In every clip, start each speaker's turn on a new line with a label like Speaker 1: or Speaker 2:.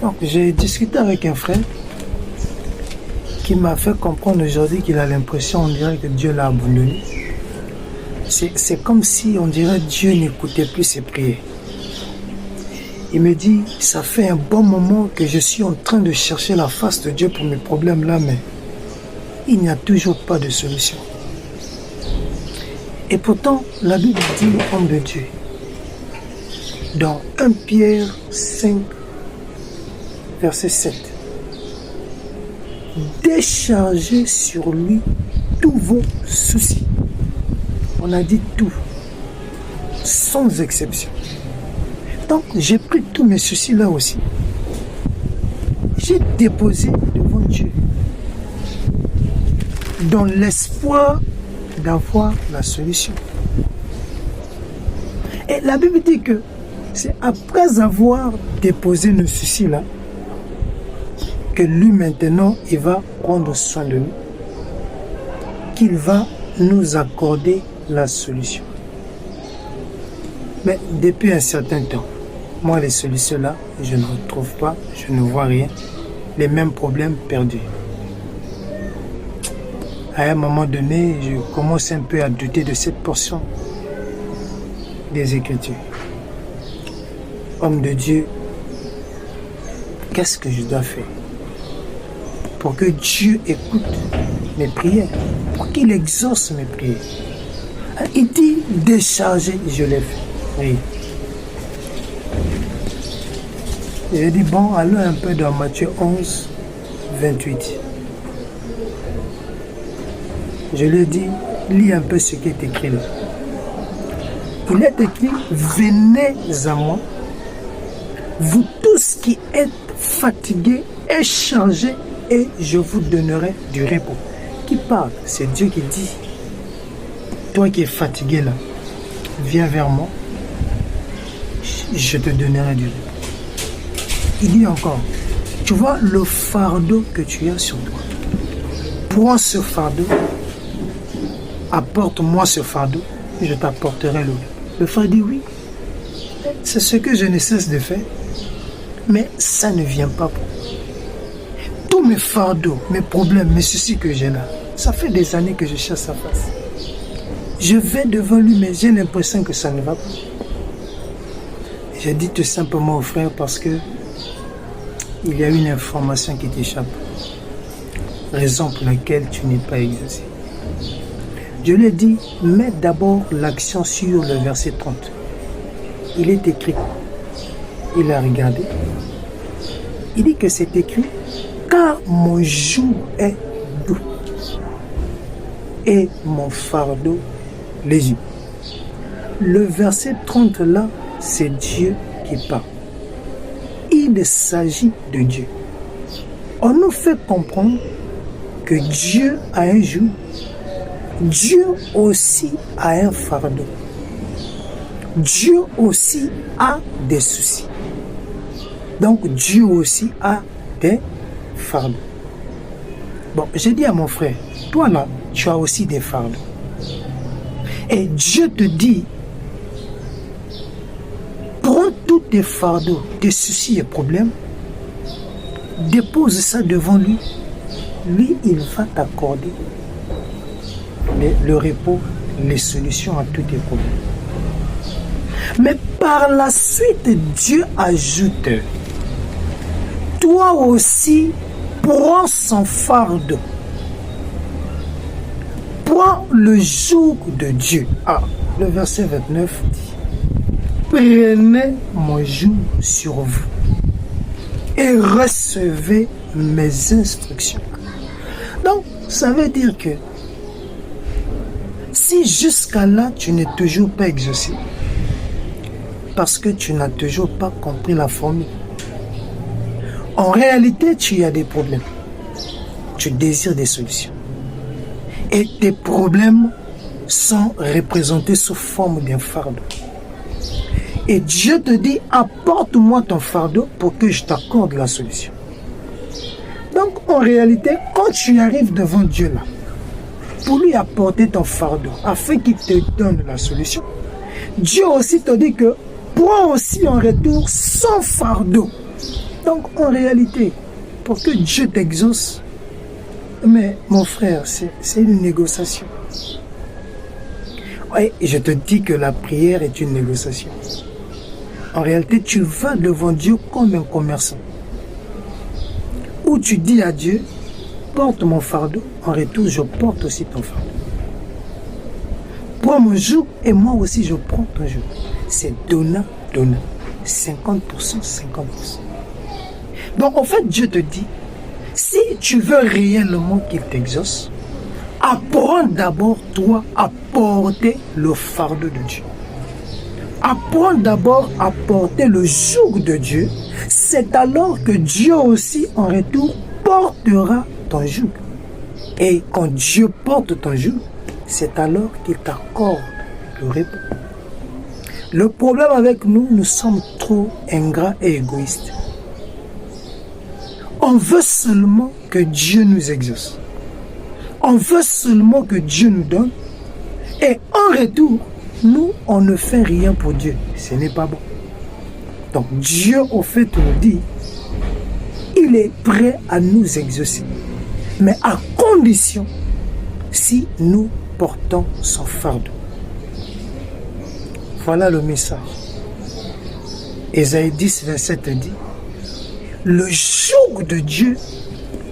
Speaker 1: Donc, j'ai discuté avec un frère qui m'a fait comprendre aujourd'hui qu'il a l'impression, on dirait que Dieu l'a abandonné. C'est comme si, on dirait, Dieu n'écoutait plus ses prières. Il me dit, ça fait un bon moment que je suis en train de chercher la face de Dieu pour mes problèmes là, mais il n'y a toujours pas de solution. Et pourtant, la Bible dit, homme de Dieu, dans 1 Pierre 5, verset 7, déchargez sur lui tous vos soucis. On a dit tout, sans exception. Donc, j'ai pris tous mes soucis là aussi. J'ai déposé devant Dieu, dans l'espoir d'avoir la solution. Et la Bible dit que c'est après avoir déposé nos soucis là, que lui maintenant, il va prendre soin de nous, qu'il va nous accorder la solution. Mais depuis un certain temps, moi les solutions là, je ne retrouve pas, je ne vois rien, les mêmes problèmes perdus. À un moment donné, je commence un peu à douter de cette portion des Écritures. Homme de Dieu, qu'est-ce que je dois faire pour que Dieu écoute mes prières, pour qu'il exauce mes prières? Il dit décharger, je l'ai fait. Oui. J'ai dit bon, allons un peu dans Matthieu 11, 28. Je lui ai dit, lis un peu ce qui est écrit là. Il est écrit, venez à moi, vous tous qui êtes fatigués et chargés, et je vous donnerai du repos. Qui parle? C'est Dieu qui dit. Toi qui es fatigué là, viens vers moi, je te donnerai du repos. Il dit encore, tu vois le fardeau que tu as sur toi. Prends ce fardeau, apporte-moi ce fardeau, et je t'apporterai le repos. Le frère dit oui, c'est ce que je ne cesse de faire, mais ça ne vient pas pour moi. Tous mes fardeaux, mes problèmes, mes soucis que j'ai là, ça fait des années que je cherche sa face. Je vais devant lui, mais j'ai l'impression que ça ne va pas. J'ai dit tout simplement au frère parce que il y a une information qui t'échappe, raison pour laquelle tu n'es pas exaucé. Je lui ai dit, mets d'abord l'accent sur le verset 30. Il est écrit, il a regardé, il dit que c'est écrit, car mon joug est doux et mon fardeau léger. Le verset 30 là, c'est Dieu qui parle. Il s'agit de Dieu. On nous fait comprendre que Dieu a un joug. Dieu aussi a un fardeau. Dieu aussi a des soucis. Donc Dieu aussi a des fardeaux. Bon, j'ai dit à mon frère, toi là, tu as aussi des fardeaux. Et Dieu te dit, prends tous tes fardeaux, tes soucis et problèmes, dépose ça devant lui. Lui, il va t'accorder le repos, les solutions à tous tes problèmes. Mais par la suite, Dieu ajoute, toi aussi, prends son fardeau. Prends le joug de Dieu. Ah, le verset 29 dit, prenez mon joug sur vous et recevez mes instructions. Donc, ça veut dire que si jusqu'à là, tu n'es toujours pas exaucé, parce que tu n'as toujours pas compris la formule. En réalité, tu as des problèmes. Tu désires des solutions. Et tes problèmes sont représentés sous forme d'un fardeau. Et Dieu te dit, apporte-moi ton fardeau pour que je t'accorde la solution. Donc, en réalité, quand tu arrives devant Dieu là, pour lui apporter ton fardeau, afin qu'il te donne la solution, Dieu aussi te dit que prends aussi en retour son fardeau Donc, en réalité, pour que Dieu t'exauce, mais mon frère, c'est une négociation. Oui, je te dis que la prière est une négociation. En réalité, tu vas devant Dieu comme un commerçant. Où tu dis à Dieu, porte mon fardeau, en retour, je porte aussi ton fardeau. Prends mon joug et moi aussi je prends ton joug. C'est donnant, donnant. 50%, 50%. Donc en fait, Dieu te dit, si tu veux réellement qu'il t'exauce, apprends d'abord toi à porter le fardeau de Dieu. Apprends d'abord à porter le joug de Dieu. C'est alors que Dieu aussi en retour portera ton joug. Et quand Dieu porte ton joug, c'est alors qu'il t'accorde le repos. Le problème avec nous, nous sommes trop ingrats et égoïstes. On veut seulement que Dieu nous exauce. On veut seulement que Dieu nous donne. Et en retour, nous, on ne fait rien pour Dieu. Ce n'est pas bon. Donc Dieu, au fait, nous dit, il est prêt à nous exaucer. Mais à condition, si nous portons son fardeau. Voilà le message. Ésaïe 10, verset 7 dit, le joug de Dieu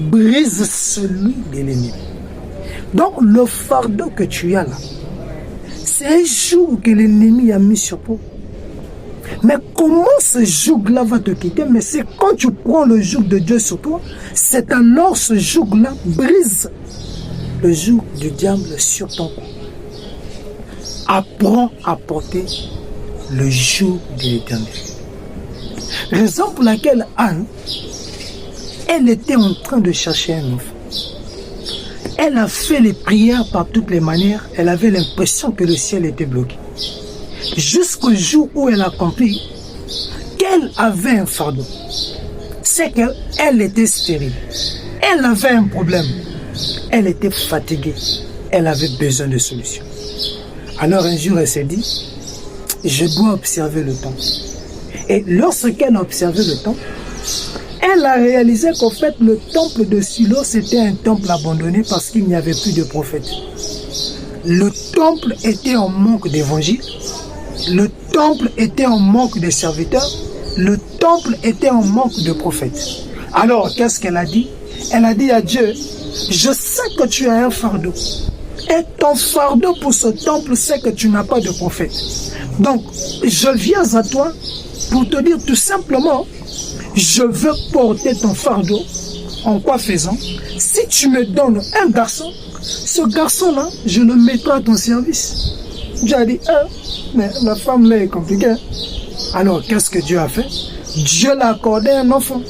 Speaker 1: brise celui de l'ennemi. Donc le fardeau que tu as là, c'est un joug que l'ennemi a mis sur toi. Mais comment ce joug-là va te quitter? Mais c'est quand tu prends le joug de Dieu sur toi, c'est alors ce joug-là brise le joug du diable sur ton cou. Apprends à porter le joug de l'Éternel. Raison pour laquelle Anne, elle était en train de chercher un enfant. Elle a fait les prières par toutes les manières. Elle avait l'impression que le ciel était bloqué. Jusqu'au jour où elle a compris qu'elle avait un fardeau. C'est qu'elle était stérile. Elle avait un problème. Elle était fatiguée. Elle avait besoin de solutions. Alors un jour, elle s'est dit, je dois observer le temps. Et lorsqu'elle a observé le temps, elle a réalisé qu'en fait, le temple de Silo, c'était un temple abandonné parce qu'il n'y avait plus de prophètes. Le temple était en manque d'évangile. Le temple était en manque de serviteurs. Le temple était en manque de prophètes. Alors, qu'est-ce qu'elle a dit? Elle a dit à Dieu, je sais que tu as un fardeau. Et ton fardeau pour ce temple, c'est que tu n'as pas de prophète. Donc, je viens à toi pour te dire tout simplement, je veux porter ton fardeau. En quoi faisant? Si tu me donnes un garçon, ce garçon-là, je le mettrai à ton service. Dieu a dit, mais la femme là est compliquée. Alors, qu'est-ce que Dieu a fait? Dieu l'a accordé un enfant.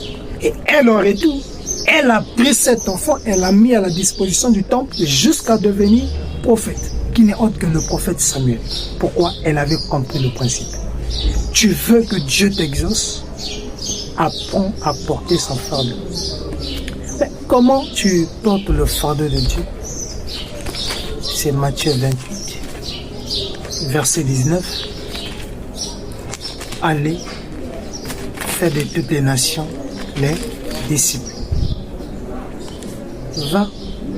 Speaker 1: Et elle aurait tout. Elle a pris cet enfant, elle l'a mis à la disposition du temple jusqu'à devenir prophète, qui n'est autre que le prophète Samuel. Pourquoi? Elle avait compris le principe. Tu veux que Dieu t'exauce? Apprends à porter son fardeau. Mais comment tu portes le fardeau de Dieu? C'est Matthieu 28, verset 19. Allez, faites de toutes les nations les disciples. Va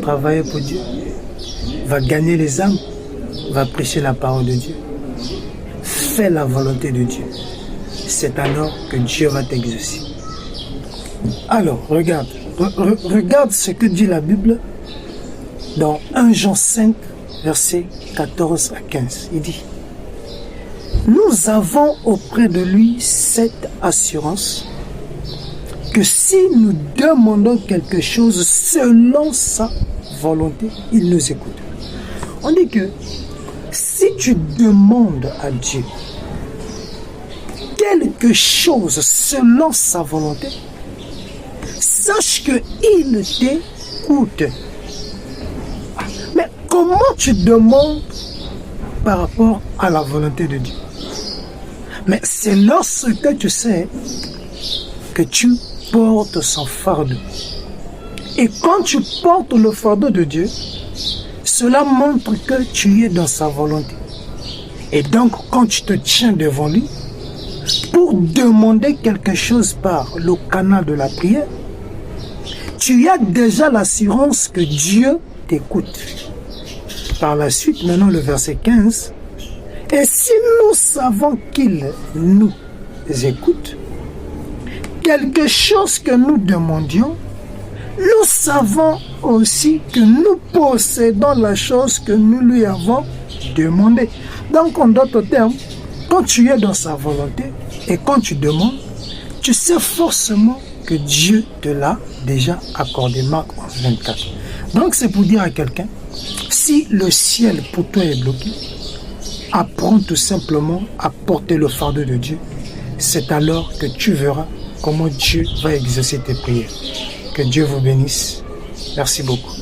Speaker 1: travailler pour Dieu, va gagner les âmes, va prêcher la parole de Dieu. Fais la volonté de Dieu. C'est alors que Dieu va t'exaucer. Alors, regarde ce que dit la Bible dans 1 Jean 5, versets 14 à 15. Il dit, nous avons auprès de lui cette assurance que si nous demandons quelque chose selon sa volonté, il nous écoute. On dit que si tu demandes à Dieu quelque chose selon sa volonté, sache qu'il t'écoute. Mais comment tu demandes par rapport à la volonté de Dieu? Mais c'est lorsque tu sais que tu portes son fardeau. Et quand tu portes le fardeau de Dieu, cela montre que tu es dans sa volonté. Et donc, quand tu te tiens devant lui, pour demander quelque chose par le canal de la prière, tu as déjà l'assurance que Dieu t'écoute. Par la suite, maintenant le verset 15, et si nous savons qu'il nous écoute, quelque chose que nous demandions, nous savons aussi que nous possédons la chose que nous lui avons demandée. Donc, en d'autres termes, quand tu es dans sa volonté et quand tu demandes, tu sais forcément que Dieu te l'a déjà accordé. Marc 11, 24. Donc, c'est pour dire à quelqu'un, si le ciel pour toi est bloqué, apprends tout simplement à porter le fardeau de Dieu. C'est alors que tu verras comment Dieu va exaucer tes prières. Que Dieu vous bénisse. Merci beaucoup.